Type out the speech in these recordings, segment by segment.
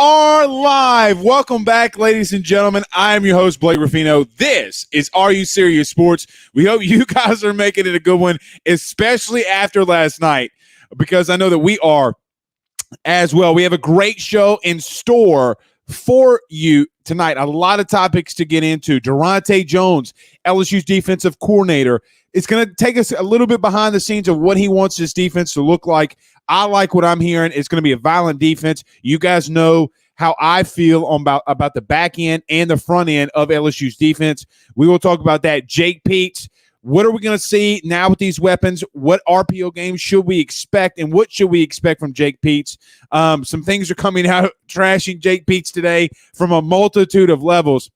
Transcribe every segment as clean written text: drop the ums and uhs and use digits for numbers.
are live. Welcome back, ladies and gentlemen. I am your host, Blake Ruffino. This is Are You Serious Sports. We hope you guys are making it a good one, especially after last night, because I know that we are as well. We have a great show in store for you tonight. A lot of topics to get into. Daronte Jones, LSU's defensive coordinator, it's going to take us a little bit behind the scenes of what he wants his defense to look like. I like what I'm hearing. It's going to be a violent defense. You guys know how I feel about the back end and the front end of LSU's defense. We will talk about that. Jake Peetz, what are we going to see now with these weapons? What RPO games should we expect, and what should we expect from Jake Peetz? Some things are coming out trashing Jake Peetz today from a multitude of levels.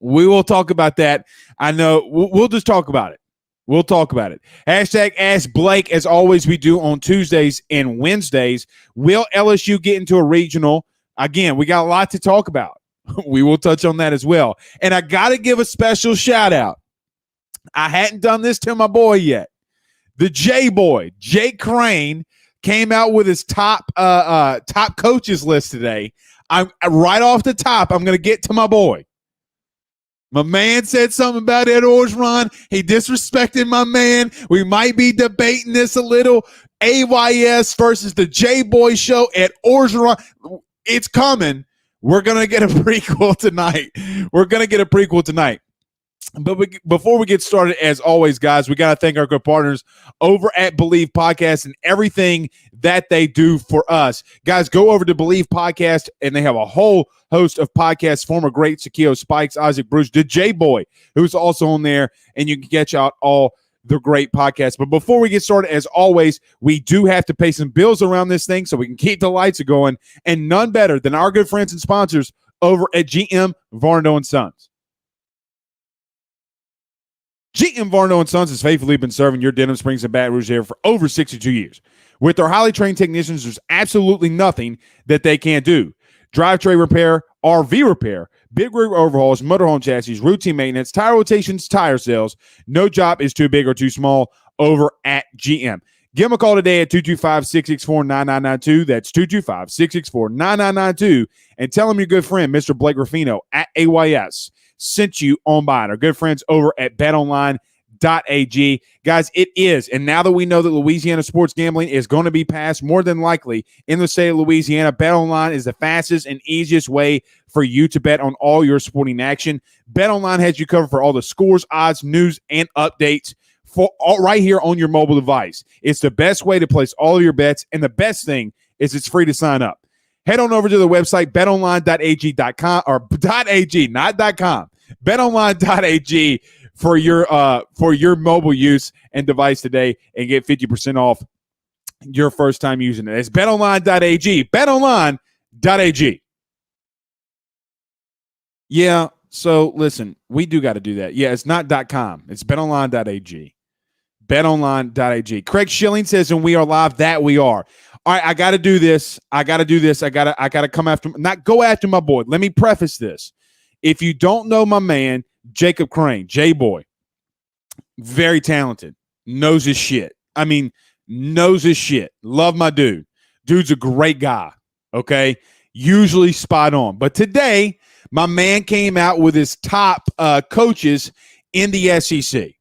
We will talk about that. I know we'll just talk about it. We'll talk about it. Hashtag Ask Blake, as always we do on Tuesdays and Wednesdays. Will LSU get into a regional? Again, we got a lot to talk about. We will touch on that as well. And I got to give a special shout out. I hadn't done this to my boy yet. The J-Boy, Jake Crane, came out with his top coaches list today. I'm right off the top. I'm going to get to my boy. My man said something about Ed Orgeron. He disrespected my man. We might be debating this a little. AYS versus the J-Boy show at Orgeron. It's coming. We're going to get a prequel tonight. But before we get started, as always, guys, we got to thank our good partners over at Believe Podcast and everything that they do for us. Guys, go over to Believe Podcast, and they have a whole host of podcasts, former great Sakio Spikes, Isaac Bruce, the J-Boy, who's also on there, and you can catch out all the great podcasts. But before we get started, as always, we do have to pay some bills around this thing so we can keep the lights going, and none better than our good friends and sponsors over at GM Varno & Sons. GM Varno & Sons has faithfully been serving your Denham Springs and Baton Rouge area for over 62 years. With their highly trained technicians, there's absolutely nothing that they can't do. Drivetrain repair, RV repair, big rig overhauls, motorhome chassis, routine maintenance, tire rotations, tire sales. No job is too big or too small over at GM. Give them a call today at 225-664-9992. That's 225-664-9992. And tell them your good friend, Mr. Blake Ruffino at AYS, sent you on by. Our good friends over at betonline.ag. Guys, it is. And now that we know that Louisiana sports gambling is going to be passed more than likely in the state of Louisiana, BetOnline is the fastest and easiest way for you to bet on all your sporting action. BetOnline has you covered for all the scores, odds, news, and updates for all right here on your mobile device. It's the best way to place all of your bets, and the best thing is it's free to sign up. Head on over to the website betonline.ag.com or .ag, not .com. betonline.ag for your mobile use and device today and get 50% off your first time using it. It's betonline.ag. betonline.ag. Yeah, so listen, we do got to do that. Yeah, it's not .com. It's betonline.ag. betonline.ag. Craig Schilling says, and we are live. That we are. All right, I got to do this. I got to come after, not go after my boy. Let me preface this. If you don't know my man, Jacob Crane, J-Boy, very talented, knows his shit. I mean, knows his shit. Love my dude. Dude's a great guy, okay? Usually spot on. But today, my man came out with his top coaches in the SEC.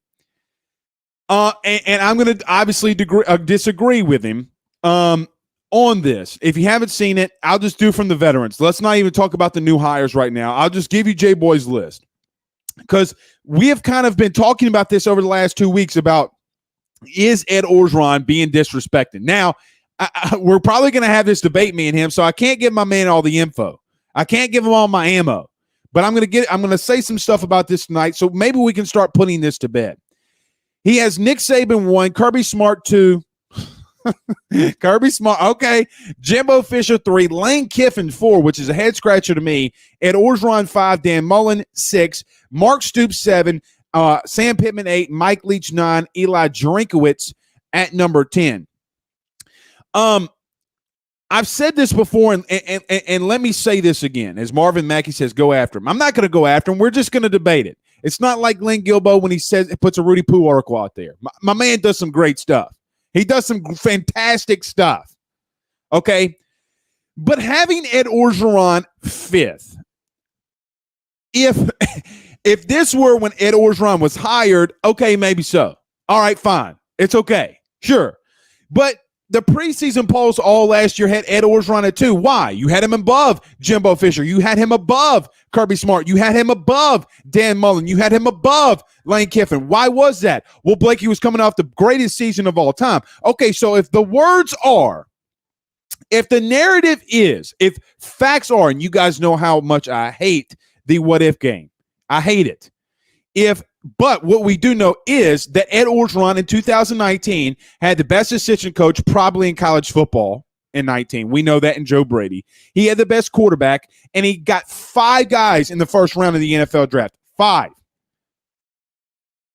And I'm going to obviously disagree with him on this. If you haven't seen it, I'll just do from the veterans. Let's not even talk about the new hires right now. I'll just give you J-Boy's list, because we have kind of been talking about this over the last 2 weeks about, is Ed Orgeron being disrespected? Now, we're probably going to have this debate, me and him, so I can't give my man all the info. I can't give him all my ammo, but I'm going to say some stuff about this tonight, so maybe we can start putting this to bed. He has Nick Saban 1, Kirby Smart 2, Kirby Smart, okay. Jimbo Fisher 3, Lane Kiffin 4, which is a head scratcher to me. Ed Orgeron 5, Dan Mullen 6, Mark Stoops 7, Sam Pittman 8, Mike Leach 9, Eli Drinkowitz at number 10. I've said this before, and let me say this again. As Marvin Mackey says, go after him. I'm not going to go after him. We're just going to debate it. It's not like Glenn Guilbeau when he says puts a Rudy Poo article out there. My man does some great stuff. He does some fantastic stuff. Okay. But having Ed Orgeron fifth, if this were when Ed Orgeron was hired, okay, maybe so. All right, fine. It's okay. Sure. But the preseason polls all last year had Ed Orgeron at 2. Why? You had him above Jimbo Fisher. You had him above Kirby Smart. You had him above Dan Mullen. You had him above Lane Kiffin. Why was that? Well, Blake, he was coming off the greatest season of all time. Okay, so if the words are, if the narrative is, if facts are, and you guys know how much I hate the what if game. I hate it. But what we do know is that Ed Orgeron in 2019 had the best assistant coach probably in college football in 19. We know that in Joe Brady. He had the best quarterback, and he got 5 guys in the first round of the NFL draft. 5.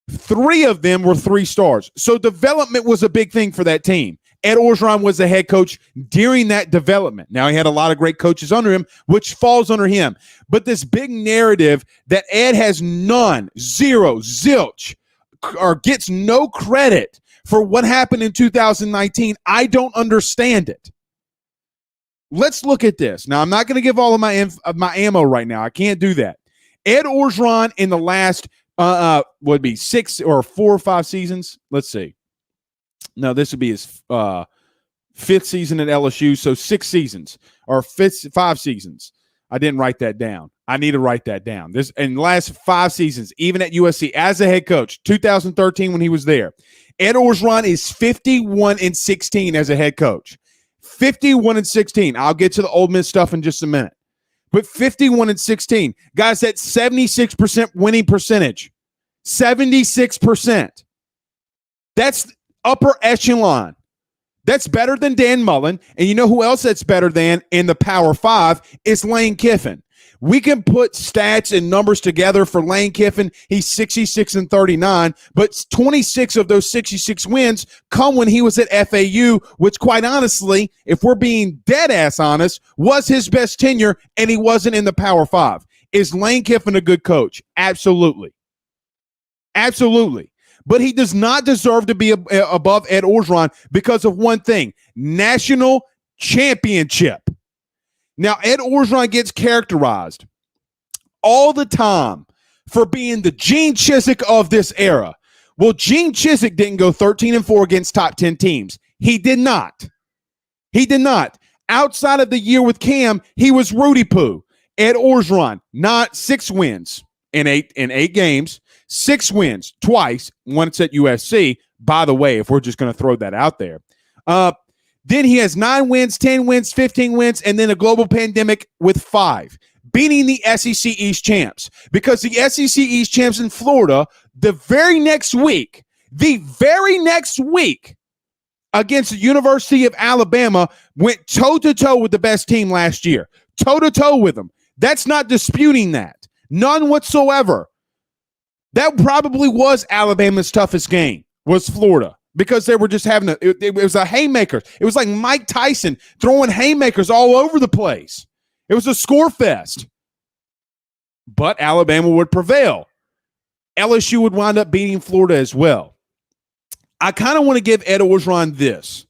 3 of them were 3 stars. So development was a big thing for that team. Ed Orgeron was the head coach during that development. Now, he had a lot of great coaches under him, which falls under him. But this big narrative that Ed has none, zero, zilch, or gets no credit for what happened in 2019, I don't understand it. Let's look at this. Now, I'm not going to give all of my ammo right now. I can't do that. Ed Orgeron in the last would be 6 or 4 or 5 seasons. Let's see. No, this would be his 5th season at LSU, so 6 seasons or 5 seasons. I didn't write that down. I need to write that down. This in the last 5 seasons, even at USC as a head coach, 2013 when he was there, Ed Orgeron is 51-16 as a head coach. 51-16. I'll get to the Ole Miss stuff in just a minute. But 51-16, guys, that's 76% winning percentage. 76%. That's upper echelon. That's better than Dan Mullen. And you know who else that's better than in the Power 5 is Lane Kiffin. We can put stats and numbers together for Lane Kiffin. He's 66-39, but 26 of those 66 wins come when he was at FAU, which quite honestly, if we're being dead ass honest, was his best tenure, and he wasn't in the Power 5. Is Lane Kiffin a good coach? Absolutely. Absolutely. But he does not deserve to be above Ed Orgeron because of one thing, national championship. Now, Ed Orgeron gets characterized all the time for being the Gene Chizik of this era. Well, Gene Chizik didn't go 13-4 against top 10 teams. He did not. He did not. Outside of the year with Cam, he was Rudy Poo. Ed Orgeron, not 6 wins in eight games. 6 wins twice, once at USC. By the way, if we're just going to throw that out there. Then he has 9 wins, 10 wins, 15 wins, and then a global pandemic with 5, beating the SEC East champs. Because the SEC East champs in Florida, the very next week, against the University of Alabama, went toe-to-toe with the best team last year. Toe-to-toe with them. That's not disputing that. None whatsoever. That probably was Alabama's toughest game, was Florida, because they were just having it was a haymaker. It was like Mike Tyson throwing haymakers all over the place. It was a score fest. But Alabama would prevail. LSU would wind up beating Florida as well. I kind of want to give Ed Orgeron this,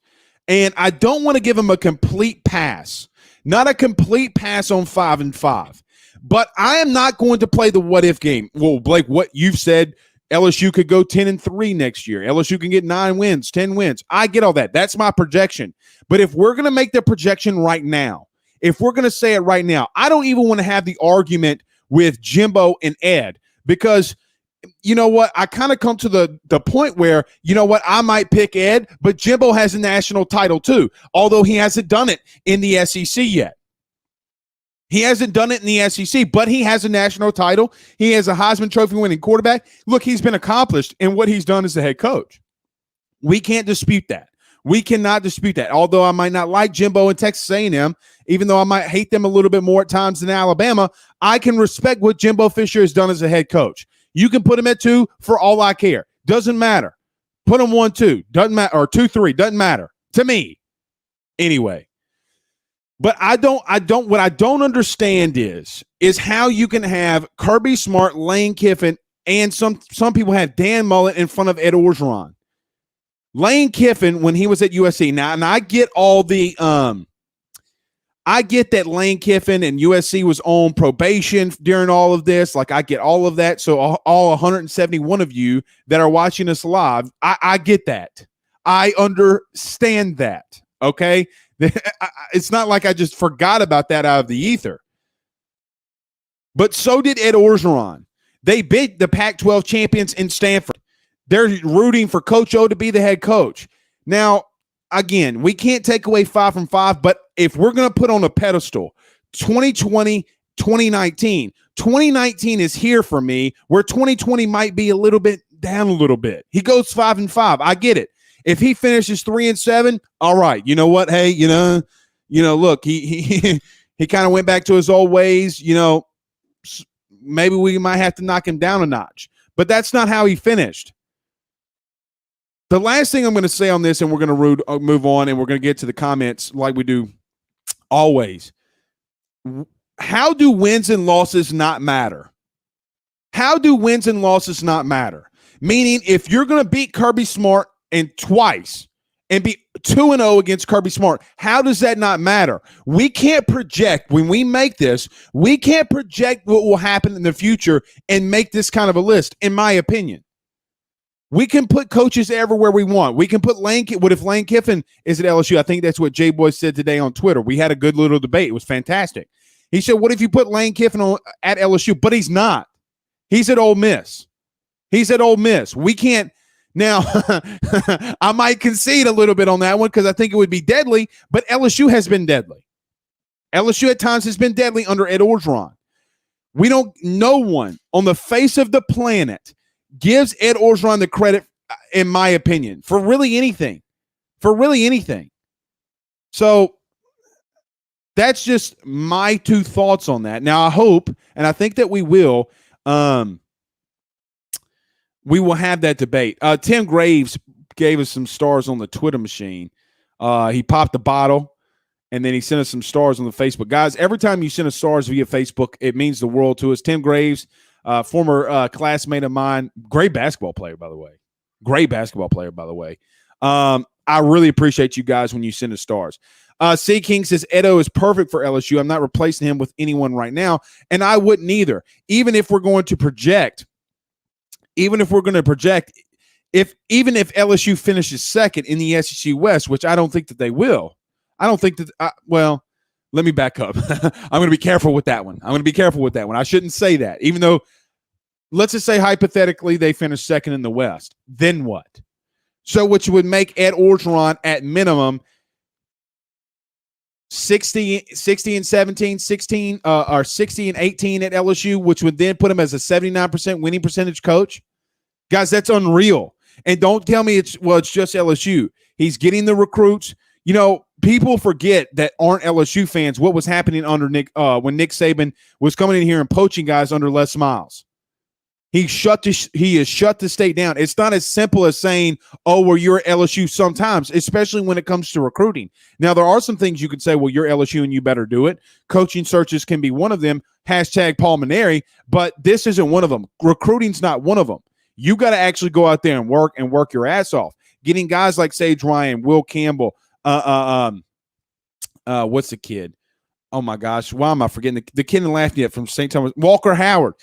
and I don't want to give him a complete pass. Not a complete pass on 5-5. But I am not going to play the what-if game. Well, Blake, what you've said, LSU could go 10-3 next year. LSU can get 9 wins, 10 wins. I get all that. That's my projection. But if we're going to make the projection right now, if we're going to say it right now, I don't even want to have the argument with Jimbo and Ed because, you know what, I kind of come to the point where, you know what, I might pick Ed, but Jimbo has a national title too, although he hasn't done it in the SEC yet. He hasn't done it in the SEC, but he has a national title. He has a Heisman Trophy winning quarterback. Look, he's been accomplished in what he's done as the head coach. We can't dispute that. We cannot dispute that. Although I might not like Jimbo and Texas A&M, even though I might hate them a little bit more at times than Alabama, I can respect what Jimbo Fisher has done as a head coach. You can put him at 2 for all I care. Doesn't matter. Put him 1-2. Doesn't matter. Or 2-3. Doesn't matter to me. Anyway. But what I don't understand is how you can have Kirby Smart, Lane Kiffin, and some people have Dan Mullen in front of Ed Orgeron. Lane Kiffin, when he was at USC, now, and I get all the I get that Lane Kiffin and USC was on probation during all of this. Like, I get all of that. So all 171 of you that are watching us live, I get that. I understand that. Okay. It's not like I just forgot about that out of the ether. But so did Ed Orgeron. They beat the Pac-12 champions in Stanford. They're rooting for Coach O to be the head coach. Now, again, we can't take away 5 from 5, but if we're going to put on a pedestal 2020, 2019, 2019 is here for me, where 2020 might be a little bit down a little bit. He goes 5 and 5. I get it. If he finishes 3 and 7, all right. You know what? Hey, look, he kind of went back to his old ways. Maybe we might have to knock him down a notch, but that's not how he finished. The last thing I'm going to say on this, and we're going to move on, and we're going to get to the comments like we do always. How do wins and losses not matter? How do wins and losses not matter? Meaning, if you're going to beat Kirby Smart twice and be 2-0 against Kirby Smart, how does that not matter? We can't project when we make this. We can't project what will happen in the future and make this kind of a list, in my opinion. We can put coaches everywhere we want. We can put what if Lane Kiffin is at LSU? I think that's what Jay Boy said today on Twitter. We had a good little debate. It was fantastic. He said, what if you put Lane Kiffin at LSU? But he's not. He's at Ole Miss. He's at Ole Miss. We can't. Now, I might concede a little bit on that one because I think it would be deadly, but LSU has been deadly. LSU at times has been deadly under Ed Orgeron. No one on the face of the planet gives Ed Orgeron the credit, in my opinion, for really anything. So that's just my 2 thoughts on that. Now, I hope, and I think that we will have that debate. Tim Graves gave us some stars on the Twitter machine. He popped the bottle, and then he sent us some stars on the Facebook. Guys, every time you send us stars via Facebook, it means the world to us. Tim Graves, former classmate of mine, great basketball player, by the way. I really appreciate you guys when you send us stars. C. King says, Edo is perfect for LSU. I'm not replacing him with anyone right now, and I wouldn't either. Even if we're going to project, if LSU finishes second in the SEC West, which I don't think that they will. Let me back up. I'm going to be careful with that one. I shouldn't say that. Even though, let's just say hypothetically they finish second in the West. Then what? So which would make Ed Orgeron at minimum 60 and 17, 16 or 60 and 18 at LSU, which would then put him as a 79% winning percentage coach. Guys, that's unreal. And don't tell me it's just LSU. He's getting the recruits. People forget that aren't LSU fans what was happening under Nick when Nick Saban was coming in here and poaching guys under Les Miles. He has shut the state down. It's not as simple as saying, oh, well, you're LSU sometimes, especially when it comes to recruiting. Now, there are some things you could say, well, you're LSU and you better do it. Coaching searches can be one of them. #Palminary, but this isn't one of them. Recruiting's not one of them. You got to actually go out there and work your ass off. Getting guys like Sage Ryan, Will Campbell, what's the kid? Oh my gosh, why am I forgetting the kid in Lafayette from St. Thomas? Walker Howard.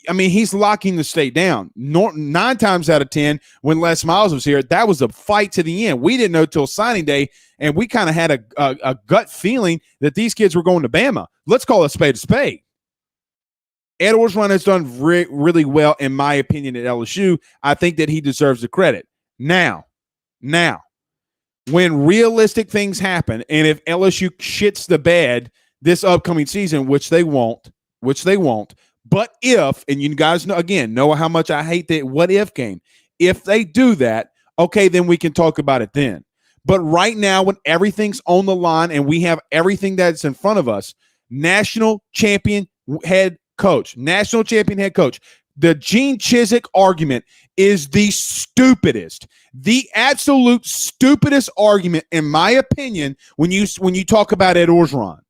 I mean, he's locking the state down. 9 times out of 10, when Les Miles was here, that was a fight to the end. We didn't know till signing day, and we kind of had a gut feeling that these kids were going to Bama. Let's call a spade a spade. Ed Orgeron has done really well, in my opinion, at LSU. I think that he deserves the credit. Now, when realistic things happen, and if LSU shits the bed this upcoming season, which they won't, but if, and you guys know how much I hate that what if game. If they do that, okay, then we can talk about it then. But right now, when everything's on the line and we have everything that's in front of us, national champion head coach, the Gene Chizik argument is the absolute stupidest argument, in my opinion, when you talk about Ed Orgeron.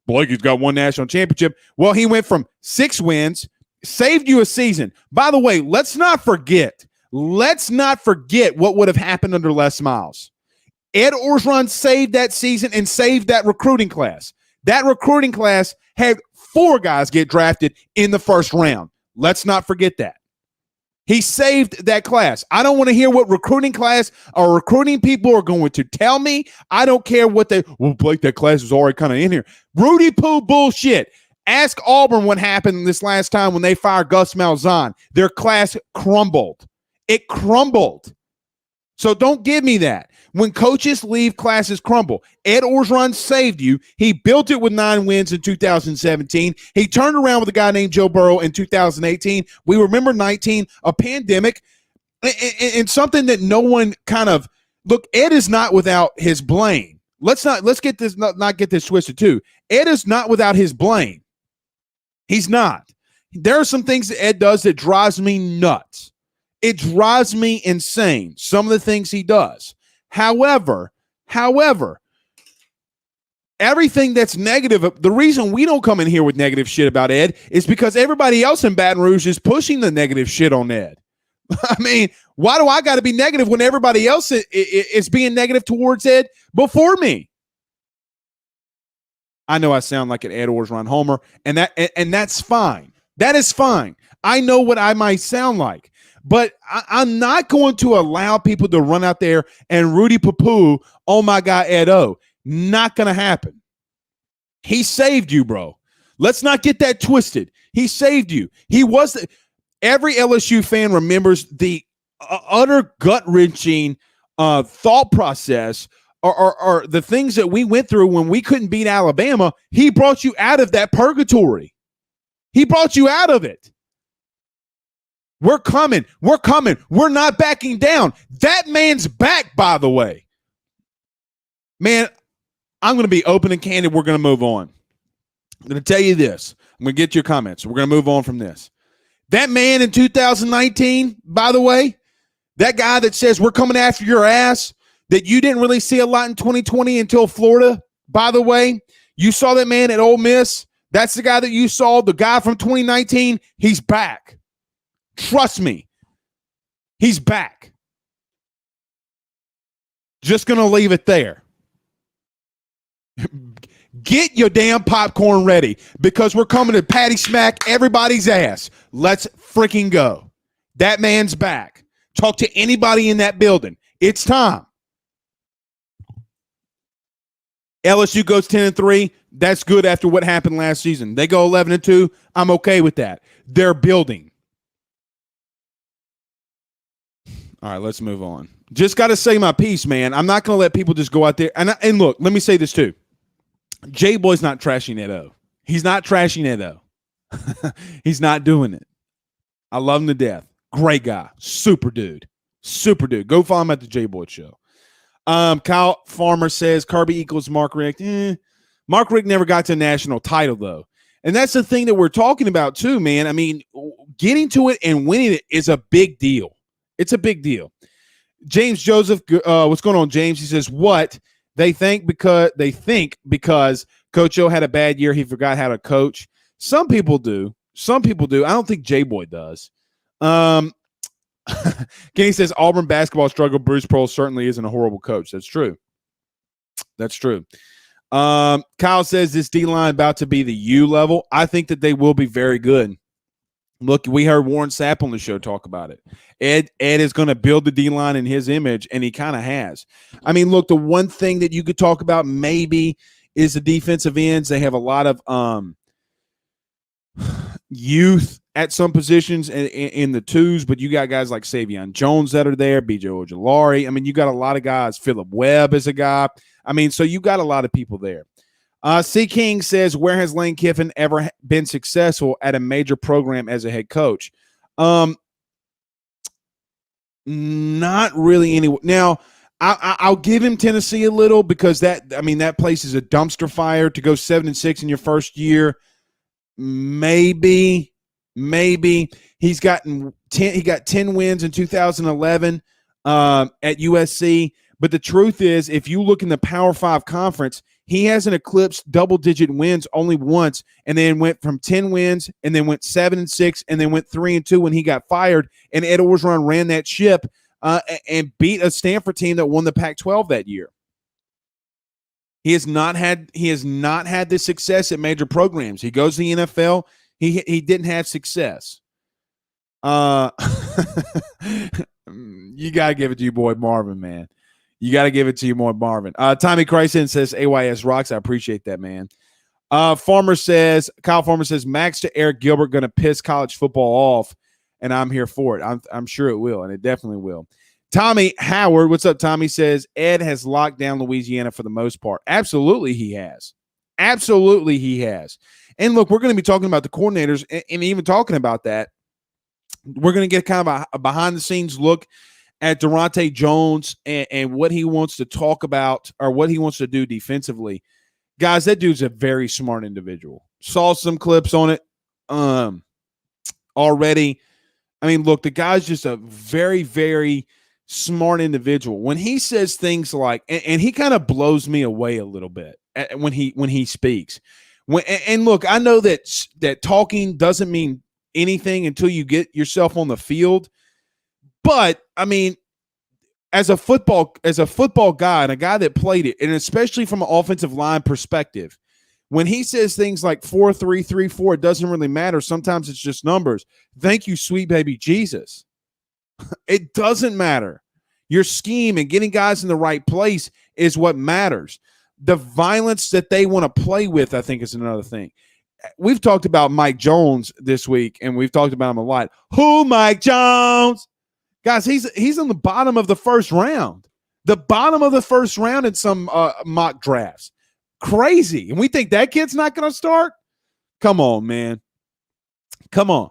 Blakey's got 1 national championship. Well, he went from 6 wins, saved you a season. By the way, let's not forget what would have happened under Les Miles. Ed Orgeron saved that season and saved that recruiting class. That recruiting class had 4 guys get drafted in the first round. Let's not forget that. He saved that class. I don't want to hear what recruiting class or recruiting people are going to tell me. I don't care what Blake, that class is already kind of in here. Rudy Poo bullshit. Ask Auburn what happened this last time when they fired Gus Malzahn. Their class crumbled. It crumbled. So don't give me that. When coaches leave, classes crumble. Ed Orgeron saved you. He built it with 9 wins in 2017. He turned around with a guy named Joe Burrow in 2018. We remember 19, a pandemic, and something that no one kind of look. Ed is not without his blame. Let's get this not get this twisted too. Ed is not without his blame. He's not. There are some things that Ed does that drives me nuts. It drives me insane, some of the things he does. However, everything that's negative, the reason we don't come in here with negative shit about Ed is because everybody else in Baton Rouge is pushing the negative shit on Ed. I mean, why do I got to be negative when everybody else is being negative towards Ed before me? I know I sound like an Ed Orgeron homer, and that's fine. That is fine. I know what I might sound like. But I'm not going to allow people to run out there and Rudy Poo, oh my God, Ed O. Not going to happen. He saved you, bro. Let's not get that twisted. He saved you. He was every LSU fan remembers the utter gut-wrenching thought process or the things that we went through when we couldn't beat Alabama. He brought you out of that purgatory. He brought you out of it. We're coming. We're coming. We're not backing down. That man's back, by the way. Man, I'm going to be open and candid. We're going to move on. I'm going to tell you this. I'm going to get your comments. We're going to move on from this. That man in 2019, by the way, that guy that says we're coming after your ass, that you didn't really see a lot in 2020 until Florida, by the way, you saw that man at Ole Miss. That's the guy that you saw, the guy from 2019. He's back. Trust me, he's back. Just going to leave it there. Get your damn popcorn ready because we're coming to patty smack everybody's ass. Let's freaking go. That man's back. Talk to anybody in that building. It's time. LSU goes 10-3. That's good after what happened last season. They go 11-2. I'm okay with that. They're building. All right, let's move on. Just got to say my piece, man. I'm not going to let people just go out there. And look, let me say this too. J-Boy's not trashing Ed O. He's not trashing Ed O. He's not doing it. I love him to death. Great guy. Super dude. Super dude. Go follow him at the J-Boy show. Kyle Farmer says Kirby equals Mark Richt. Mark Richt never got to a national title, though. And that's the thing that we're talking about, too, man. I mean, getting to it and winning it is a big deal. It's a big deal. James Joseph, what's going on, James? He says, what? They think because Coach O had a bad year, he forgot how to coach. Some people do. Some people do. I don't think J-Boy does. Kenny says, Auburn basketball struggle. Bruce Pearl certainly isn't a horrible coach. That's true. That's true. Kyle says, this D-line about to be the U level. I think that they will be very good. Look, we heard Warren Sapp on the show talk about it. Ed is going to build the D-line in his image, and he kind of has. I mean, look, the one thing that you could talk about maybe is the defensive ends. They have a lot of youth at some positions in the twos, but you got guys like Savion Jones that are there, B.J. Ojolari. I mean, you got a lot of guys. Phillip Webb is a guy. I mean, so you got a lot of people there. C. King says, where has Lane Kiffin ever been successful at a major program as a head coach? Not really anywhere. Now, I'll give him Tennessee a little because that place is a dumpster fire to go 7-6 in your first year. Maybe he got 10 wins in 2011 at USC. But the truth is, if you look in the Power 5 conference, he hasn't eclipsed double-digit wins only once, and then went from 10 wins, and then went 7-6, and then went 3-2 when he got fired. And Ed Orgeron ran that ship and beat a Stanford team that won the Pac-12 that year. He has not had the success at major programs. He goes to the NFL. He didn't have success. You gotta give it to your boy Marvin, man. You gotta give it to your boy Marvin. Tommy Christen says AYS rocks. I appreciate that, man. Kyle Farmer says Max to Eric Gilbert going to piss college football off, and I'm here for it. I'm sure it will, and it definitely will. Tommy Howard, what's up, Tommy, says Ed has locked down Louisiana for the most part. Absolutely he has. Absolutely he has. And look, we're going to be talking about the coordinators and even talking about that. We're going to get kind of a behind-the-scenes look at Daronte Jones and what he wants to talk about or what he wants to do defensively. Guys, that dude's a very smart individual. Saw some clips on it already. I mean, look, the guy's just a very, very smart individual. When he says things like, and he kind of blows me away a little bit when he speaks. And look, I know that talking doesn't mean anything until you get yourself on the field. But, I mean, as a football guy and a guy that played it, and especially from an offensive line perspective, when he says things like 4-3, 3-4, it doesn't really matter. Sometimes it's just numbers. Thank you, sweet baby Jesus. It doesn't matter. Your scheme and getting guys in the right place is what matters. The violence that they want to play with, I think, is another thing. We've talked about Mike Jones this week, and we've talked about him a lot. Who, Mike Jones? Guys, he's in the bottom of the first round. The bottom of the first round in some mock drafts. Crazy. And we think that kid's not going to start? Come on, man. Come on.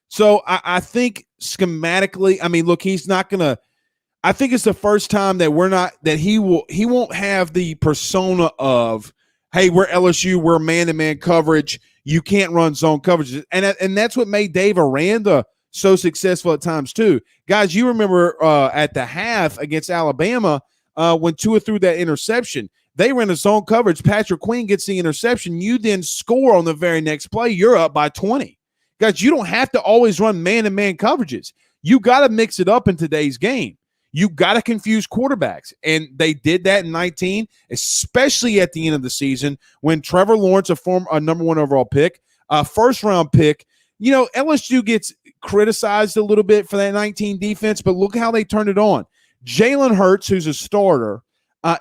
So I think schematically, I mean, look, he's not going to – I think it's the first time that he won't have the persona of, hey, we're LSU, we're man-to-man coverage. You can't run zone coverage. And that's what made Dave Aranda – so successful at times too. Guys, you remember at the half against Alabama when Tua threw that interception, they ran a zone coverage. Patrick Queen gets the interception. You then score on the very next play. You're up by 20. Guys, you don't have to always run man-to-man coverages. You got to mix it up in today's game. You got to confuse quarterbacks. And they did that in 19, especially at the end of the season when Trevor Lawrence, a number 1 overall pick, a first-round pick, you know, LSU gets criticized a little bit for that 19 defense, but look how they turned it on. Jalen Hurts, who's a starter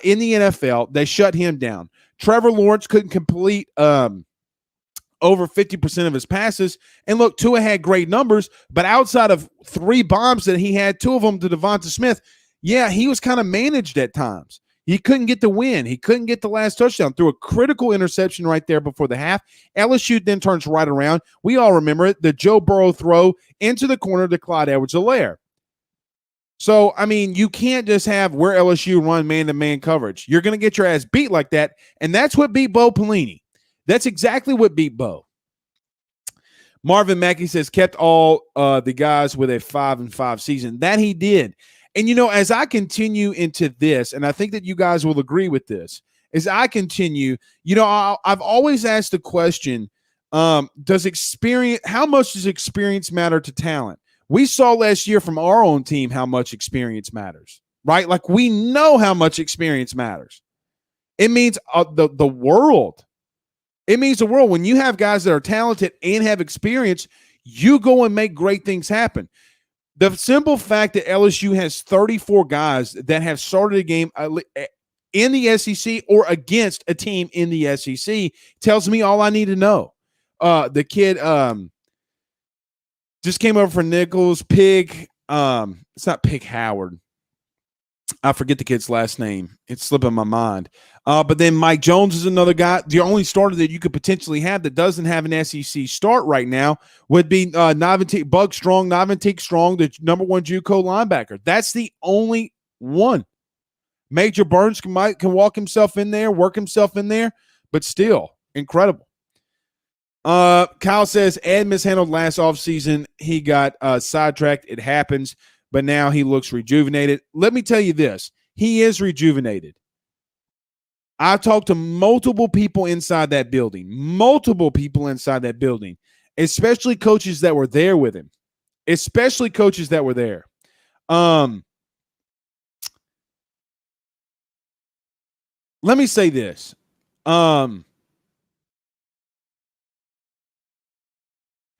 in the NFL, they shut him down. Trevor Lawrence couldn't complete over 50% of his passes. And look, Tua had great numbers, but outside of 3 bombs that he had, 2 of them to Devonta Smith, yeah, he was kind of managed at times. He couldn't get the win. He couldn't get the last touchdown. Threw a critical interception right there before the half. LSU then turns right around. We all remember it. The Joe Burrow throw into the corner to Clyde Edwards-Helaire. So, I mean, you can't just have where LSU run man-to-man coverage. You're going to get your ass beat like that, and that's what beat Bo Pelini. That's exactly what beat Bo. Marvin Mackey says, kept all the guys with a 5-5 season. That he did. And, you know, as I continue into this, and I think that you guys will agree with this, as I continue, you know, I've always asked the question, how much does experience matter to talent? We saw last year from our own team how much experience matters, right? Like, we know how much experience matters. It means the world. It means the world. When you have guys that are talented and have experience, you go and make great things happen. The simple fact that LSU has 34 guys that have started a game in the SEC or against a team in the SEC tells me all I need to know. The kid just came over for Nichols. It's not Pig Howard. I forget the kid's last name. It's slipping my mind. But then Mike Jones is another guy. The only starter that you could potentially have that doesn't have an SEC start right now would be Navantique Strong, the number 1 JUCO linebacker. That's the only one. Major Burns can walk himself in there, work himself in there, but still incredible. Kyle says Ed mishandled last offseason. He got sidetracked. It happens, but now he looks rejuvenated. Let me tell you this. He is rejuvenated. I talked to multiple people inside that building, especially coaches that were there with him, let me say this. How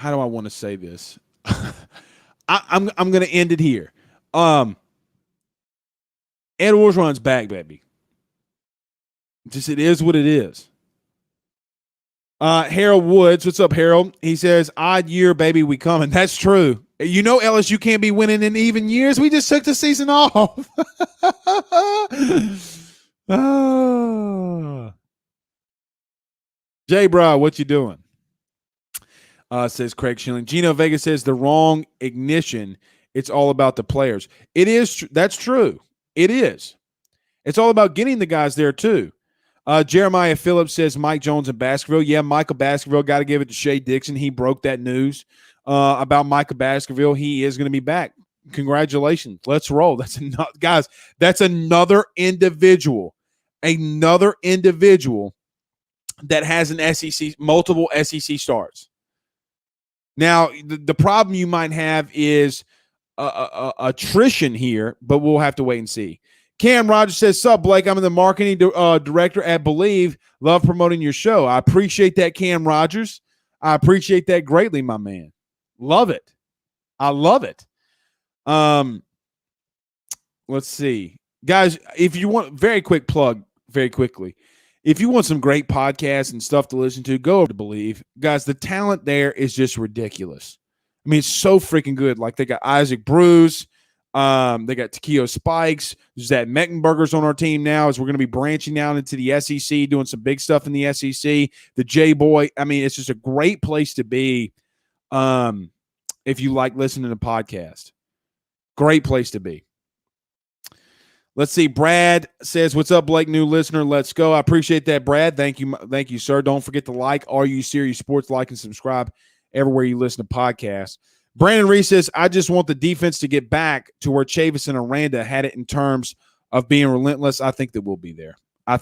do I want to say this? I'm going to end it here. Ed Orgeron's back, baby. Just it is what it is. Harold Woods, what's up, Harold? He says, odd year, baby, we coming. That's true. You know, LSU can't be winning in even years. We just took the season off. Jay Bra, what you doing? Says Craig Schilling. Gino Vega says the wrong ignition. It's all about the players. It is. That's true. It is. It's all about getting the guys there too. Jeremiah Phillips says Mike Jones in Baskerville. Yeah, Michael Baskerville. Got to give it to Shea Dixon. He broke that news about Michael Baskerville. He is going to be back. Congratulations. Let's roll. Guys. That's another individual. Another individual that has an SEC, multiple SEC starts. Now, the problem you might have is attrition here, but we'll have to wait and see. Cam Rogers says, sup, Blake? I'm the marketing director at Believe. Love promoting your show. I appreciate that, Cam Rogers. I appreciate that greatly, my man. Love it. I love it. Let's see. Guys, if you want, very quick plug, very quickly. If you want some great podcasts and stuff to listen to, go over to Believe. Guys, the talent there is just ridiculous. I mean, it's so freaking good. Like, they got Isaac Bruce. They got Takeo Spikes. Zach Meckenberger's on our team now as we're going to be branching out into the SEC, doing some big stuff in the SEC. The J-Boy. I mean, it's just a great place to be if you like listening to podcasts. Great place to be. Let's see. Brad says, what's up, Blake? New listener. Let's go. I appreciate that, Brad. Thank you. Thank you, sir. Don't forget to like Are You Serious Sports, like and subscribe everywhere you listen to podcasts. Brandon Reese says, I just want the defense to get back to where Chavis and Aranda had it in terms of being relentless. I think that we'll be there. I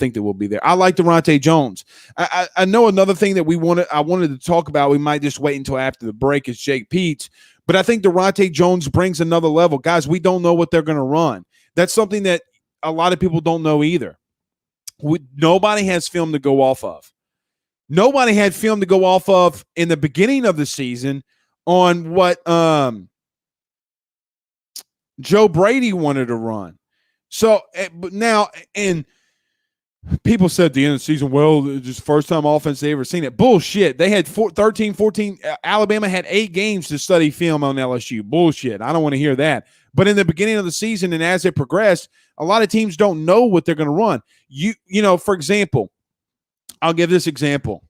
like Daronte Jones. I know another thing that I wanted to talk about, we might just wait until after the break, is Jake Peets. But I think Daronte Jones brings another level. Guys, we don't know what they're going to run. That's something that a lot of people don't know either. Nobody has film to go off of. Nobody had film to go off of in the beginning of the season on what Joe Brady wanted to run. So but now, and people said at the end of the season, well, it's just first time offense they ever seen it. Bullshit. They had 13, 14. Alabama had 8 games to study film on LSU. Bullshit. I don't want to hear that. But in the beginning of the season and as it progressed, a lot of teams don't know what they're going to run. You know, for example, I'll give this example.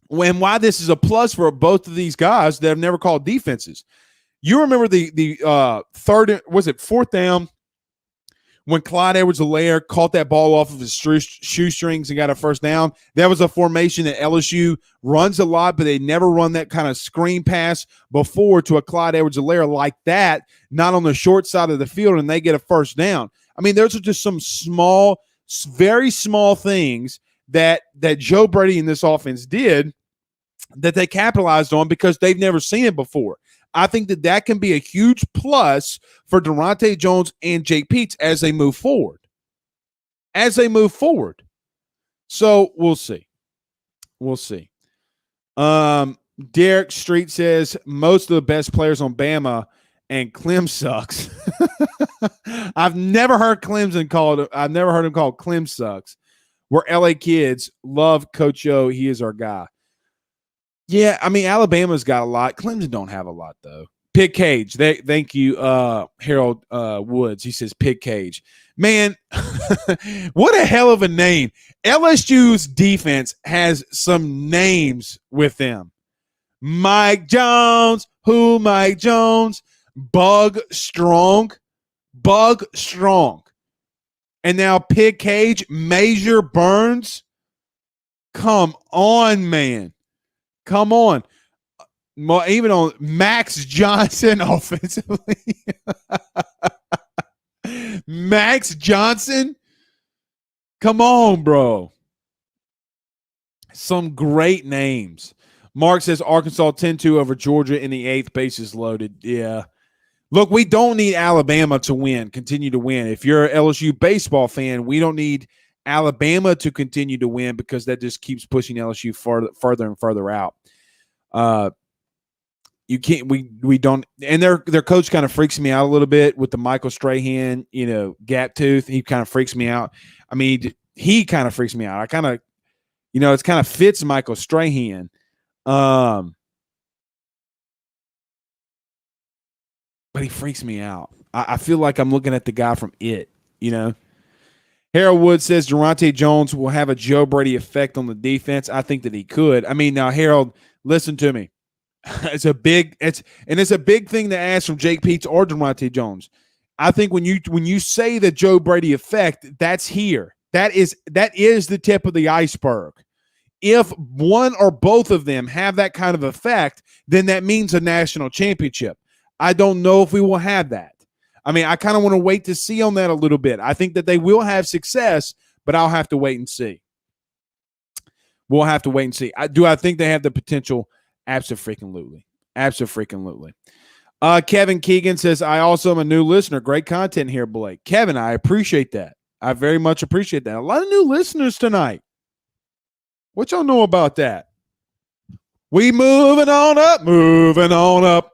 Why this is a plus for both of these guys that have never called defenses. You remember the fourth down when Clyde Edwards-Helaire caught that ball off of his shoestrings and got a first down? That was a formation that LSU runs a lot, but they never run that kind of screen pass before to a Clyde Edwards-Helaire like that, not on the short side of the field, and they get a first down. I mean, those are just some small, very small things that Joe Brady and this offense did that they capitalized on because they've never seen it before. I think that can be a huge plus for Daronte Jones and Jake Peets as they move forward. So we'll see. Derek Street says most of the best players on Bama and Clem sucks. I've never heard him called Clem sucks. We're LA kids. Love Coach O. He is our guy. Yeah, I mean, Alabama's got a lot. Clemson don't have a lot, though. Pig Cage. Thank you, Harold Woods. He says Pig Cage. Man, what a hell of a name. LSU's defense has some names with them. Mike Jones. Who Mike Jones? Bug Strong. And now Pig Cage. Major Burns. Come on, man. Come on. Even on Max Johnson offensively. Max Johnson? Come on, bro. Some great names. Mark says Arkansas 10-2 over Georgia in the 8th, bases loaded. Yeah. Look, we don't need Alabama to win, continue to win. If you're an LSU baseball fan, we don't need Alabama to continue to win because that just keeps pushing LSU further and further out. You can't. We don't. And their coach kind of freaks me out a little bit with the Michael Strahan, gap tooth. He kind of freaks me out. I mean, he kind of freaks me out. I kind of, it's kind of fits Michael Strahan. But he freaks me out. I feel like I'm looking at the guy from It. Harold Wood says Daronte Jones will have a Joe Brady effect on the defense. I think that he could. I mean, now Harold, listen to me. It's a big thing to ask from Jake Peets or Daronte Jones. I think when you say the Joe Brady effect, that's here. That is the tip of the iceberg. If one or both of them have that kind of effect, then that means a national championship. I don't know if we will have that. I mean, I kind of want to wait to see on that a little bit. I think that they will have success, but I'll have to wait and see. We'll have to wait and see. Do I think they have the potential? Absolutely. Absolutely. Kevin Keegan says, I also am a new listener. Great content here, Blake. Kevin, I appreciate that. I very much appreciate that. A lot of new listeners tonight. What y'all know about that? We moving on up.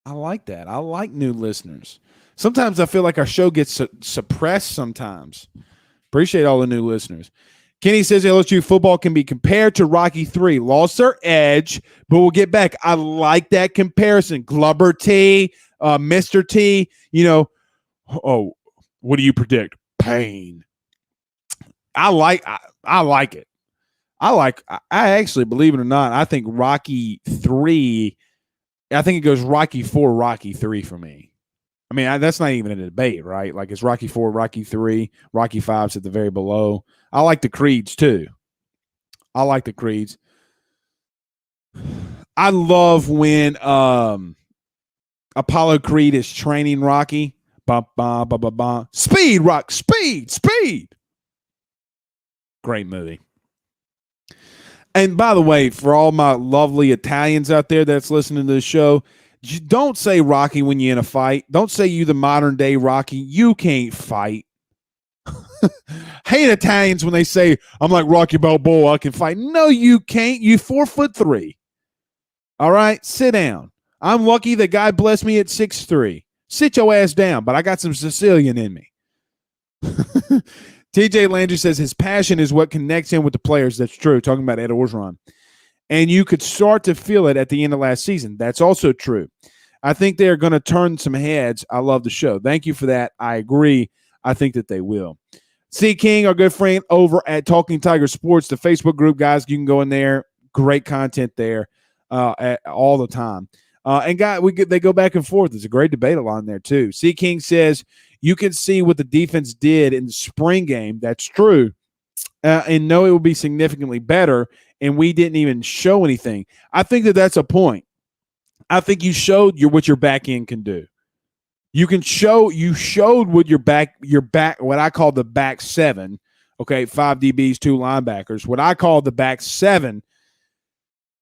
I like that. I like new listeners. Sometimes I feel like our show gets suppressed sometimes. Appreciate all the new listeners. Kenny says LSU football can be compared to Rocky III. Lost their edge, but we'll get back. I like that comparison. Glubber T, Mr. T, what do you predict? Pain. I like it. I actually, believe it or not, I think Rocky III, I think it goes Rocky IV, Rocky III for me. I mean, that's not even a debate, right? Like it's Rocky IV, Rocky III, Rocky V's at the very below. I like the creeds too. I love when Apollo Creed is training Rocky. Ba, ba, ba, ba, ba. Speed, Rock, speed. Great movie. And by the way, for all my lovely Italians out there that's listening to the show, don't say Rocky when you're in a fight. Don't say you the modern day Rocky. You can't fight. Hate Italians when they say, I'm like Rocky Balboa, I can fight. No, you can't. You 4'3". All right, sit down. I'm lucky that God blessed me at 6'3". Sit your ass down, but I got some Sicilian in me. TJ Landry says his passion is what connects him with the players. That's true. Talking about Ed Orgeron. And you could start to feel it at the end of last season. That's also true. I think they're going to turn some heads. I love the show. Thank you for that. I agree. I think that they will. C. King, our good friend over at Talking Tiger Sports, the Facebook group, guys, you can go in there. Great content there all the time. And they go back and forth. There's a great debate along there too. C. King says you can see what the defense did in the spring game. That's true. And know it will be significantly better. And we didn't even show anything. I think that that's a point. I think you showed what your back end can do. You showed what your back, what I call the back seven. Okay, 5 DBs, 2 linebackers. What I call the back seven.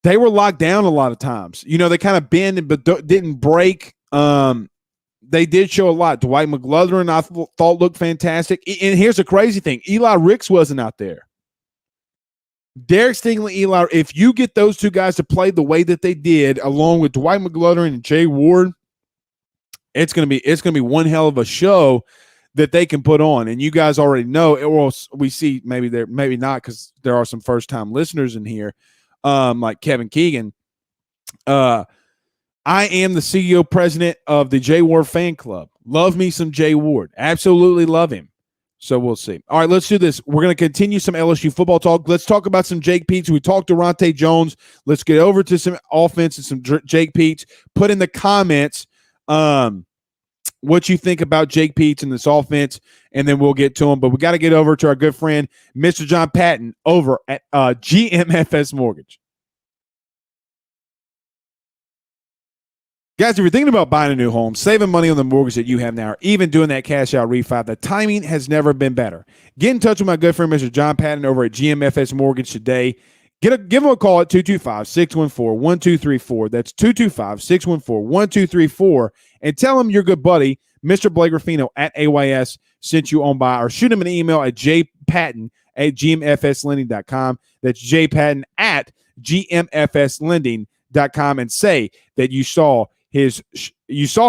They were locked down a lot of times. They kind of bend but didn't break. They did show a lot. Dwight McGlothern, I thought, looked fantastic. And here's the crazy thing. Eli Ricks wasn't out there. Derek Stingley, Eli, if you get those two guys to play the way that they did, along with Dwight McGlothern and Jay Ward, it's gonna be one hell of a show that they can put on. And you guys already know, or we see maybe not, because there are some first time listeners in here, like Kevin Keegan. I am the CEO president of the Jay Ward fan club. Love me some Jay Ward. Absolutely love him. So we'll see. All right, let's do this. We're going to continue some LSU football talk. Let's talk about some Jake Peets. We talked to Daronte Jones. Let's get over to some offense and some Jake Peets. Put in the comments what you think about Jake Peets and this offense, and then we'll get to him. But we got to get over to our good friend, Mr. John Patton, over at GMFS Mortgage. Guys, if you're thinking about buying a new home, saving money on the mortgage that you have now, or even doing that cash out refi, the timing has never been better. Get in touch with my good friend, Mr. John Patton, over at GMFS Mortgage today. Give him a call at 225-614-1234. That's 225-614-1234. And tell him your good buddy, Mr. Blake Ruffino at AYS sent you on by, or shoot him an email at jpatton@gmfslending.com. That's jpatton@gmfslending.com, and say that you saw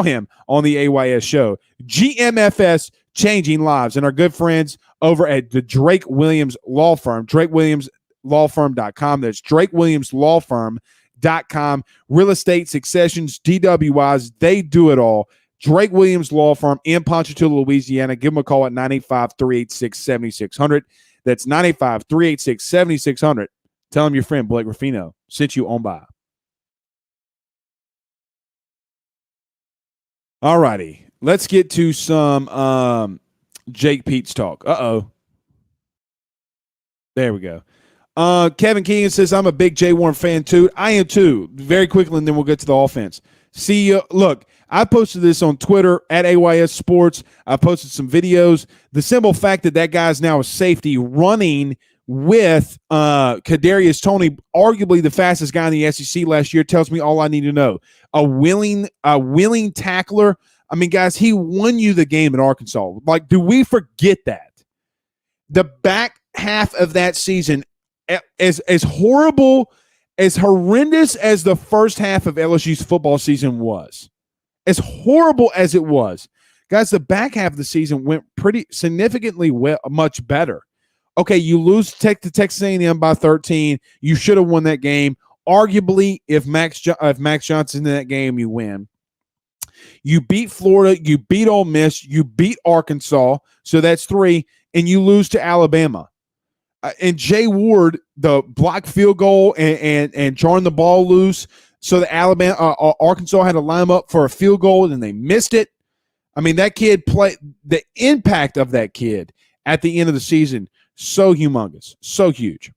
him on the AYS show. GMFS, changing lives, and our good friends over at the Drake Williams Law Firm, drakewilliamslawfirm.com. That's drakewilliamslawfirm.com. Real estate, successions, DWIs, they do it all. Drake Williams Law Firm in Ponchatoula, Louisiana. Give them a call at 985-386-7600. That's 985-386-7600. Tell them your friend Blake Ruffino sent you on by. All righty. Let's get to some Jake Peets talk. Uh-oh. There we go. Kevin Keegan says, I'm a big Jay Warren fan too. I am too. Very quickly, and then we'll get to the offense. See you. Look, I posted this on Twitter at AYS Sports. I posted some videos. The simple fact that guy's now a safety running with Kadarius Toney, arguably the fastest guy in the SEC last year, tells me all I need to know. A willing tackler. I mean, guys, he won you the game at Arkansas. Like, do we forget that? The back half of that season, as horrible, as horrendous as the first half of LSU's football season was, as horrible as it was, guys, the back half of the season went pretty significantly much better. Okay, you lose to Texas A&M by 13. You should have won that game. Arguably, if Max Johnson's in that game, you win. You beat Florida, you beat Ole Miss, you beat Arkansas, so that's 3, and you lose to Alabama. And Jay Ward, the block field goal and jarring the ball loose, so the Arkansas had to line them up for a field goal, and they missed it. I mean, that kid played. The impact of that kid at the end of the season, so humongous, so huge.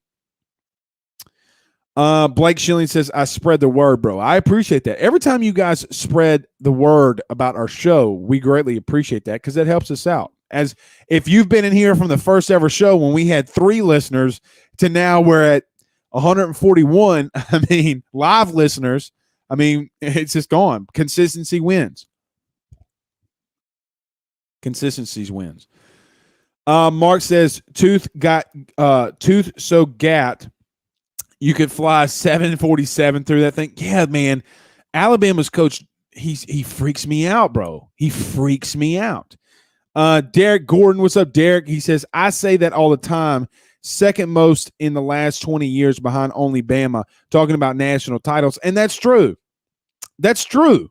Blake Schilling says, I spread the word, bro. I appreciate that. Every time you guys spread the word about our show, we greatly appreciate that because that helps us out. As if you've been in here from the first ever show when we had 3 listeners to now we're at 141, I mean, live listeners, I mean, it's just gone. Consistency wins. Consistency wins. Mark says, tooth so gat, you could fly 747 through that thing. Yeah, man. Alabama's coach, he freaks me out, bro. He freaks me out. Derek Gordon, what's up, Derek? He says, I say that all the time. Second most in the last 20 years behind only Bama, talking about national titles. And that's true. That's true.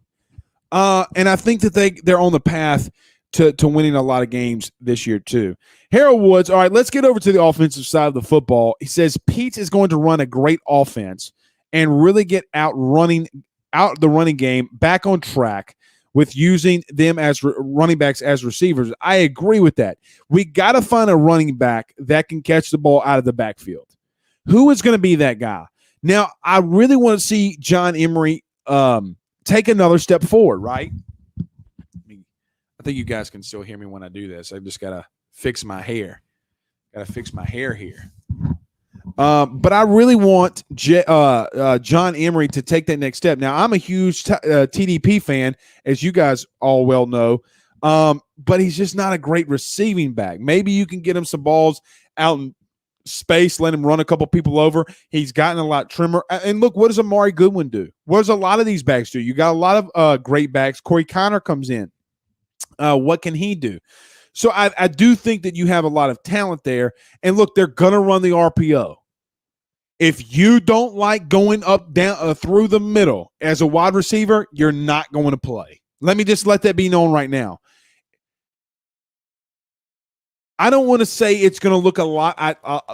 And I think that they're on the path to winning a lot of games this year too. Harold Woods, all right, let's get over to the offensive side of the football. He says Pete is going to run a great offense and really get out the running game back on track with using them as running backs as receivers. I agree with that. We got to find a running back that can catch the ball out of the backfield. Who is going to be that guy? Now, I really want to see John Emery take another step forward, right? I think you guys can still hear me when I do this. I've just got to fix my hair. Got to fix my hair here. But I really want John Emery to take that next step. Now, I'm a huge TDP fan, as you guys all well know, but he's just not a great receiving back. Maybe you can get him some balls out in space, let him run a couple people over. He's gotten a lot trimmer. And look, what does Amari Goodwin do? What does a lot of these backs do? You got a lot of great backs. Corey Connor comes in. What can he do? So I do think that you have a lot of talent there. And look, they're going to run the RPO. If you don't like going up, down, through the middle as a wide receiver, you're not going to play. Let me just let that be known right now. I don't want to say it's going to look a lot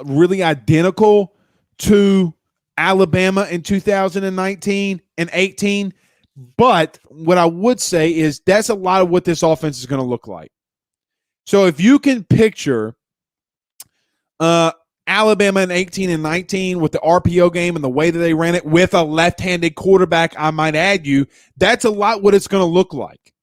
really identical to Alabama in 2019 and 18. But what I would say is that's a lot of what this offense is going to look like. So if you can picture Alabama in 18 and 19 with the RPO game and the way that they ran it with a left-handed quarterback, I might add you, that's a lot what it's going to look like.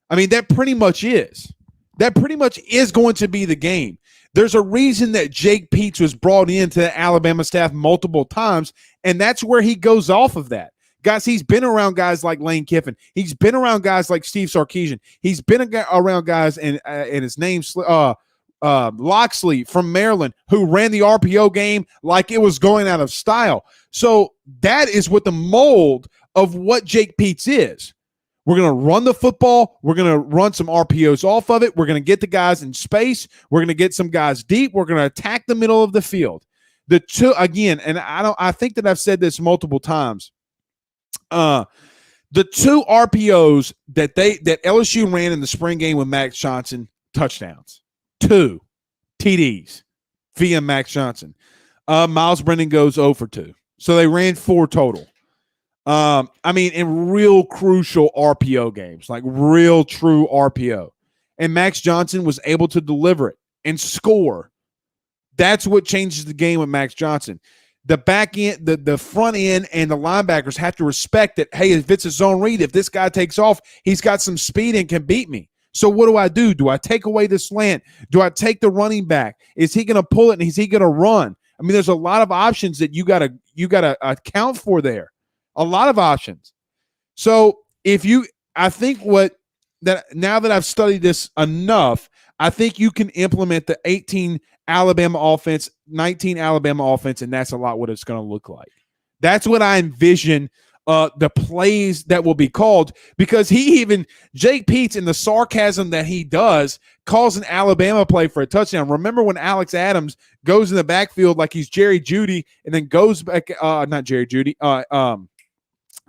I mean, that pretty much is. That pretty much is going to be the game. There's a reason that Jake Peets was brought into the Alabama staff multiple times, and that's where he goes off of that. Guys, he's been around guys like Lane Kiffin. He's been around guys like Steve Sarkisian. He's been around guys, and his name's Loxley from Maryland, who ran the RPO game like it was going out of style. So that is what the mold of what Jake Peetz is. We're going to run the football. We're going to run some RPOs off of it. We're going to get the guys in space. We're going to get some guys deep. We're going to attack the middle of the field. The two, again, and I think that I've said this multiple times. The two RPOs that LSU ran in the spring game with Max Johnson, touchdowns. 2 TDs via Max Johnson. Miles Brennan goes 0 for 2. So they ran 4 total. In real crucial RPO games, like real true RPO. And Max Johnson was able to deliver it and score. That's what changes the game with Max Johnson. The back end, the front end, and the linebackers have to respect that, hey, if it's a zone read, if this guy takes off, he's got some speed and can beat me. So what do? Do I take away the slant? Do I take the running back? Is he going to pull it and is he going to run? I mean, there's a lot of options that you gotta account for there. A lot of options. So I think now that I've studied this enough, I think you can implement the 18 Alabama offense, 19 Alabama offense, and that's a lot what it's going to look like. That's what I envision the plays that will be called, because Jake Peetz, in the sarcasm that he does, calls an Alabama play for a touchdown. Remember when Alex Adams goes in the backfield like he's Jerry Jeudy and then goes back, not Jerry Jeudy,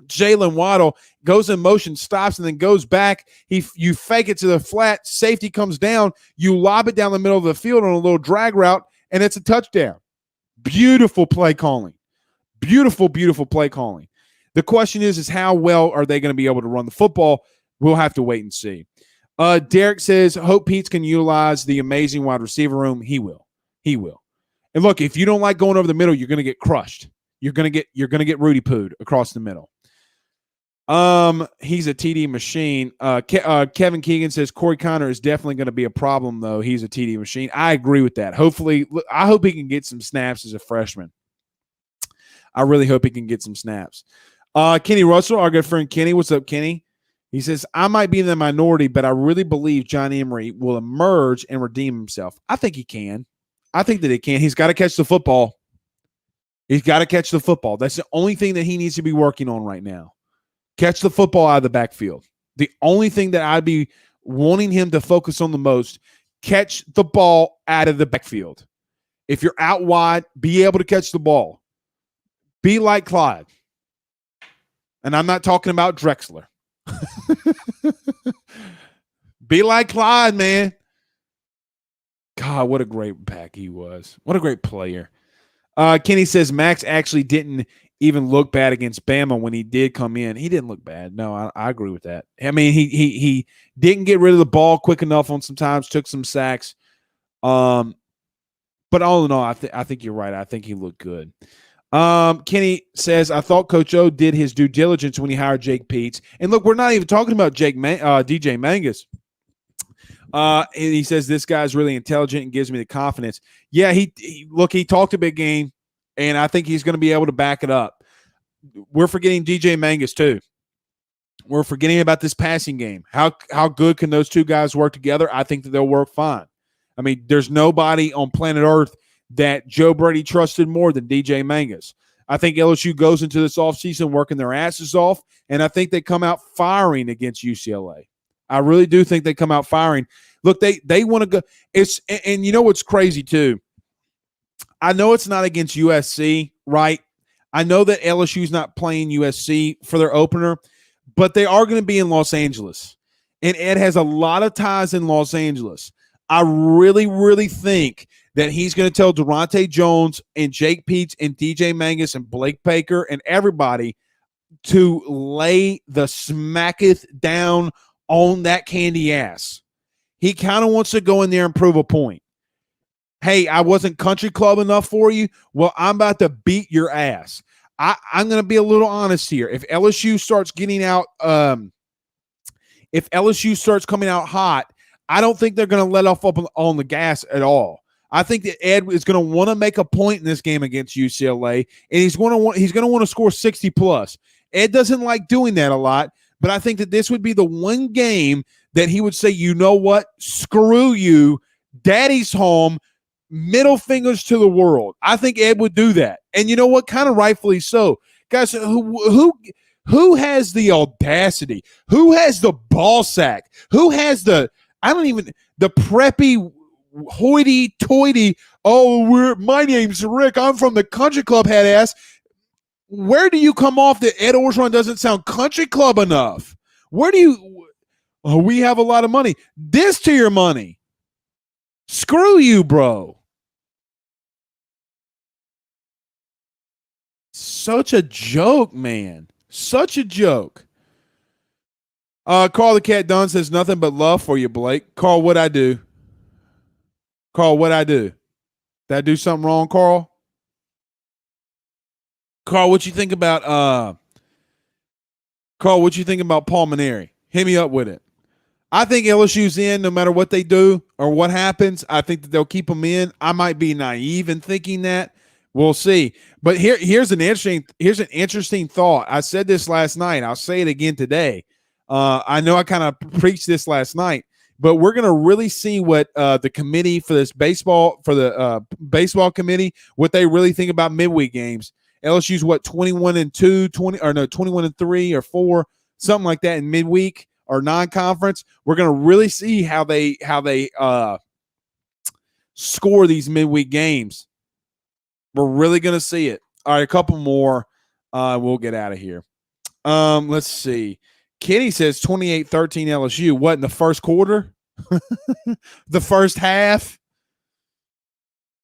Jalen Waddle goes in motion, stops, and then goes back. You fake it to the flat. Safety comes down. You lob it down the middle of the field on a little drag route, and it's a touchdown. Beautiful play calling. Beautiful, beautiful play calling. The question is how well are they going to be able to run the football? We'll have to wait and see. Derek says, hope Peetz can utilize the amazing wide receiver room. He will. He will. And look, if you don't like going over the middle, you're going to get crushed. You're going to get Rudy Pooed across the middle. He's a TD machine. Kevin Keegan says Corey Connor is definitely going to be a problem, though. He's a TD machine. I agree with that. I hope he can get some snaps as a freshman. I really hope he can get some snaps. Kenny Russell, our good friend Kenny. What's up, Kenny? He says, I might be in the minority, but I really believe John Emery will emerge and redeem himself. I think he can. I think that he can. He's got to catch the football. He's got to catch the football. That's the only thing that he needs to be working on right now. Catch the football out of the backfield. The only thing that I'd be wanting him to focus on the most, catch the ball out of the backfield. If you're out wide, be able to catch the ball. Be like Clyde. And I'm not talking about Drexler. Be like Clyde, man. God, what a great back he was. What a great player. Kenny says Max actually didn't even look bad against Bama when he did come in. He didn't look bad. No, I agree with that. I mean, he didn't get rid of the ball quick enough on some times, took some sacks. But all in all, I think you're right. I think he looked good. Kenny says, I thought Coach O did his due diligence when he hired Jake Peetz. And look, we're not even talking about DJ Mangus. And he says, this guy's really intelligent and gives me the confidence. Yeah, he talked a big game, and I think he's going to be able to back it up. We're forgetting DJ Mangus too. We're forgetting about this passing game. How good can those two guys work together? I think that they'll work fine. I mean, there's nobody on planet Earth that Joe Brady trusted more than DJ Mangus. I think LSU goes into this offseason working their asses off, and I think they come out firing against UCLA. I really do think they come out firing. Look, they want to go. And you know what's crazy too? I know it's not against USC, right? I know that LSU's not playing USC for their opener, but they are going to be in Los Angeles. And Ed has a lot of ties in Los Angeles. I really, really think that he's going to tell Daronte Jones and Jake Peetz and DJ Mangus and Blake Baker and everybody to lay the smacketh down on that candy ass. He kind of wants to go in there and prove a point. Hey, I wasn't country club enough for you. Well, I'm about to beat your ass. I'm going to be a little honest here. If LSU starts getting out, if LSU starts coming out hot, I don't think they're going to let off up on the gas at all. I think that Ed is going to want to make a point in this game against UCLA, and he's going to want to score 60 plus. Ed doesn't like doing that a lot, but I think that this would be the one game that he would say, you know what? Screw you. Daddy's home. Middle fingers to the world. I think Ed would do that. And you know what? Kind of rightfully so. Guys, who has the audacity? Who has the ball sack? Who has the preppy hoity-toity, my name's Rick, I'm from the country club head ass. Where do you come off that Ed Orgeron doesn't sound country club enough? Where do you we have a lot of money. This to your money. Screw you, bro. Such a joke, man. Such a joke. Carl the Cat Dunn says nothing but love for you, Blake. Carl, what'd I do? Did I do something wrong, Carl? Carl, what you think about Paul Mainieri? Hit me up with it. I think LSU's in no matter what they do or what happens. I think that they'll keep them in. I might be naive in thinking that. We'll see. But here's an interesting thought. I said this last night. I'll say it again today. I know I kind of preached this last night, but we're going to really see what the committee for this baseball committee, what they really think about midweek games. LSU's 21-2, 21-3 or 4, something like that in midweek or non-conference. We're going to really see how they score these midweek games. We're really going to see it. All right, a couple more. We'll get out of here. Let's see. Kenny says 28-13 LSU. What, in the first quarter? The first half?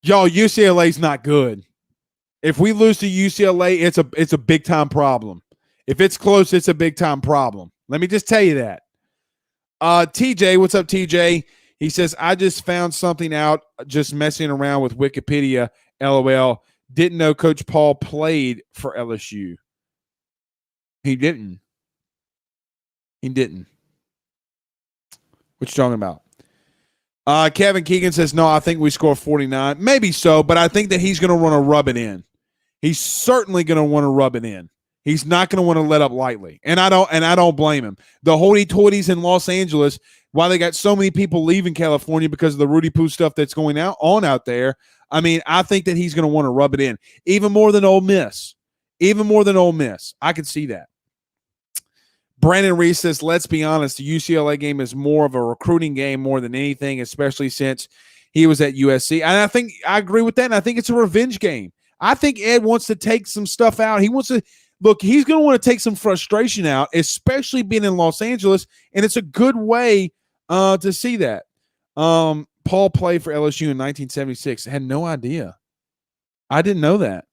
Y'all, UCLA's not good. If we lose to UCLA, it's a big-time problem. If it's close, it's a big-time problem. Let me just tell you that. TJ, what's up, TJ? He says, I just found something out just messing around with Wikipedia. LOL. Didn't know Coach Paul played for LSU. He didn't. What you talking about? Kevin Keegan says, no, I think we score 49. Maybe so, but I think that he's going to want to rub it in. He's certainly going to want to rub it in. He's not going to want to let up lightly. And I don't blame him. The hoity-toities in Los Angeles, while they got so many people leaving California because of the Rudy Poo stuff that's going on out there, I mean, I think that he's going to want to rub it in. Even more than Ole Miss. I can see that. Brandon Reese says, let's be honest, the UCLA game is more of a recruiting game more than anything, especially since he was at USC. And I think I agree with that, and I think it's a revenge game. I think Ed wants to take some stuff out. He wants to – look, he's going to want to take some frustration out, especially being in Los Angeles, and it's a good way to see that. Paul played for LSU in 1976. I had no idea. I didn't know that.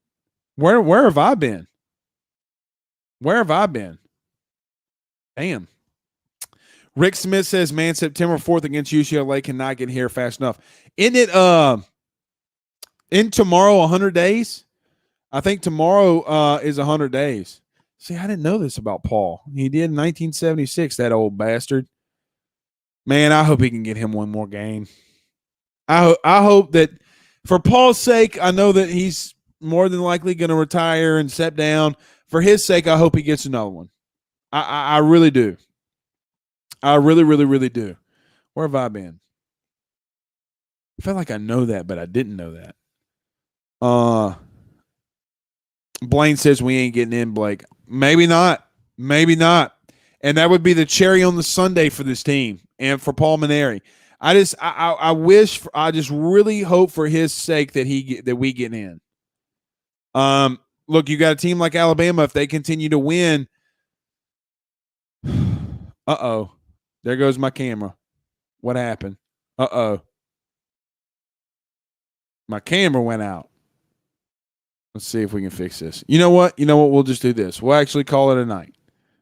Where have I been? Damn. Rick Smith says, man, September 4th against UCLA cannot get here fast enough. Isn't it in tomorrow 100 days? I think tomorrow is 100 days. See, I didn't know this about Paul. He did in 1976, that old bastard. Man, I hope he can get him one more game. I hope that for Paul's sake, I know that he's more than likely going to retire and step down. For his sake, I hope he gets another one. I really do. I really, really, really do. Where have I been? I feel like I know that, but I didn't know that. Blaine says we ain't getting in, Blake. Maybe not. And that would be the cherry on the sundae for this team and for Paul Mainieri. I just really hope for his sake that we get in. Look, you got a team like Alabama. If they continue to win, there goes my camera. What happened? My camera went out. Let's see if we can fix this. You know what? We'll just do this. We'll actually call it a night.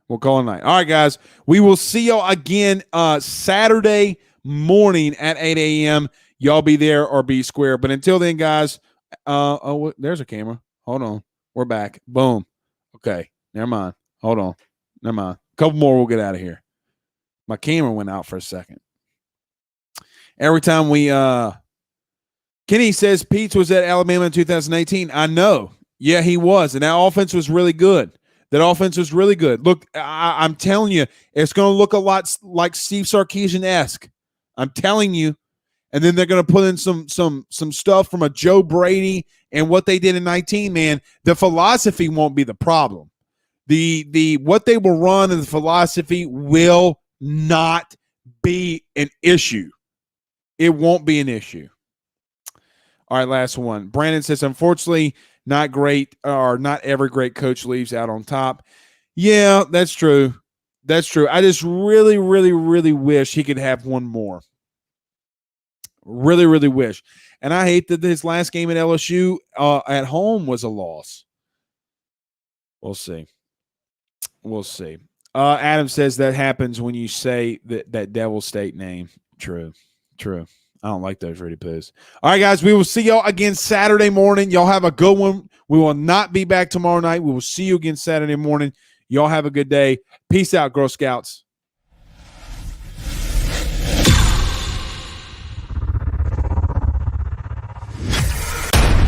All right, guys. We will see y'all again Saturday morning at 8 a.m. Y'all be there or be square. But until then, guys, there's a camera. Hold on. We're back. Boom. Okay. Never mind. Hold on. Never mind. A couple more, we'll get out of here. My camera went out for a second. Every time we Kenny says Peets was at Alabama in 2018. I know. Yeah, he was. And that offense was really good. That offense was really good. Look, I'm telling you, it's going to look a lot like Steve Sarkisian-esque. I'm telling you. And then they're going to put in some stuff from a Joe Brady and what they did in 19, man. The philosophy won't be the problem. The what they will run and the philosophy will not be an issue. It won't be an issue. All right, last one. Brandon says, unfortunately, not great, or not every great coach leaves out on top. Yeah, that's true. That's true. I just really, really, really wish he could have one more. Really, really wish. And I hate that his last game at LSU at home was a loss. We'll see. We'll see. Adam says that happens when you say that Devil State name. True. True. I don't like those Ready Poos. All right, guys, we will see y'all again Saturday morning. Y'all have a good one. We will not be back tomorrow night. We will see you again Saturday morning. Y'all have a good day. Peace out, Girl Scouts.